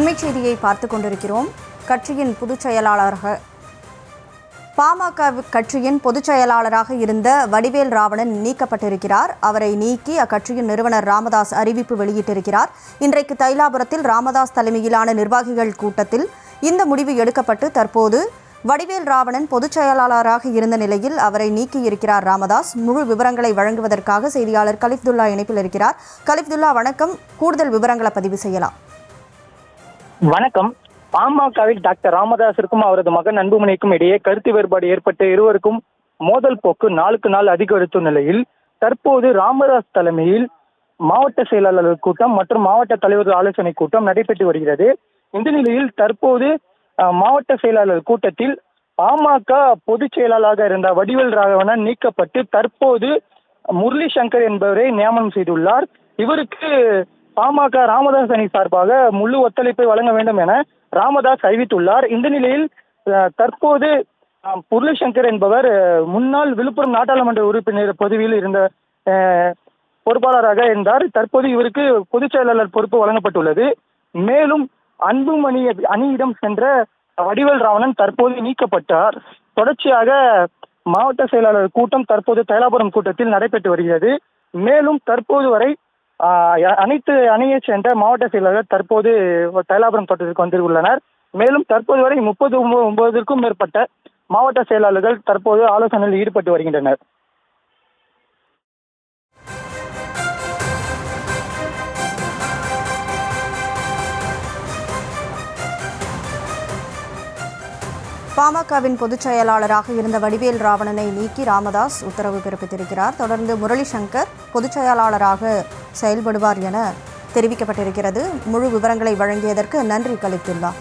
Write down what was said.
அண்மை செய்தியை பார்த்துக் கொண்டிருக்கிறோம். கட்சியின் பொதுச் செயலாளராக பாமக கட்சியின் பொதுச் செயலாளராக இருந்த வடிவேல் ராவணன் நீக்கப்பட்டிருக்கிறார். அவரை நீக்கி அக்கட்சியின் நிறுவனர் ராமதாஸ் அறிவிப்பு வெளியிட்டிருக்கிறார். இன்றைக்கு தைலாபுரத்தில் ராமதாஸ் தலைமையிலான நிர்வாகிகள் கூட்டத்தில் இந்த முடிவு எடுக்கப்பட்டு தற்போது வடிவேல் ராவணன் பொதுச் செயலாளராக இருந்த நிலையில் அவரை நீக்கியிருக்கிறார் ராமதாஸ். முழு விவரங்களை வழங்குவதற்காக செய்தியாளர் கலிஃப்துல்லா இணைப்பில் இருக்கிறார். கலிஃப்துல்லா, வணக்கம். கூடுதல் விவரங்களை பதிவு செய்யலாம். வணக்கம். பாமகவில் டாக்டர் ராமதாஸிற்கும் அவரது மகன் அன்புமணிக்கும் இடையே கருத்து வேறுபாடு ஏற்பட்டு இருவருக்கும் மோதல் போக்கு நாளுக்கு நாள் அதிகரித்துள்ள நிலையில் தற்போது ராமதாஸ் தலைமையில் மாவட்ட செயலாளர்கள் கூட்டம் மற்றும் மாவட்ட தலைவர்கள் ஆலோசனை கூட்டம் நடைபெற்று வருகிறது. இந்த நிலையில் தற்போது மாவட்ட செயலாளர் கூட்டத்தில் பாமக பொதுச் செயலாளராக இருந்த வடிவேல் ராகவன் நீக்கப்பட்டு தற்போது முரளி சங்கர் என்பவரை நியமனம் செய்துள்ளார். இவருக்கு பாமக ராமதாஸ் அணி சார்பாக முழு ஒத்துழைப்பை வழங்க வேண்டும் என ராமதாஸ் அறிவித்துள்ளார். இந்த நிலையில் தற்போது முரளி சங்கர் என்பவர் முன்னாள் விழுப்புரம் நாடாளுமன்ற உறுப்பினர் பதவியில் இருந்த பொறுப்பாளராக இருந்தார். தற்போது இவருக்கு பொதுச் செயலாளர் பொறுப்பு வழங்கப்பட்டுள்ளது. மேலும் அன்புமணி அணியிடம் சென்ற வடிவேல் ராவணன் தற்போது நீக்கப்பட்டார். தொடர்ச்சியாக மாவட்ட செயலாளர் கூட்டம் தற்போது தைலாபுரம் கூட்டத்தில் நடைபெற்று வருகிறது. மேலும் தற்போது வரை அனைத்து அணியை சேர்ந்த மாவட்ட செயலாளர் தற்போது தைலாபுரம் தோட்டத்திற்கு வந்துள்ளனர். மேலும் தற்போது வரை 39க்கும் மேற்பட்ட மாவட்ட செயலாளர்கள் தற்போது ஆலோசனையில் ஈடுபட்டு வருகின்றனர். பாமகவின் பொதுச் செயலாளராக இருந்த வடிவேல் ராவணனை நீக்கி ராமதாஸ் உத்தரவு பிறப்பித்திருக்கிறார். தொடர்ந்து முரளி சங்கர் பொதுச் செயலாளராக செயல்படுவார் என தெரிவிக்கப்பட்டிருக்கிறது. முழு விவரங்களை வழங்கியதற்கு நன்றி கலிஃப்துல்லா.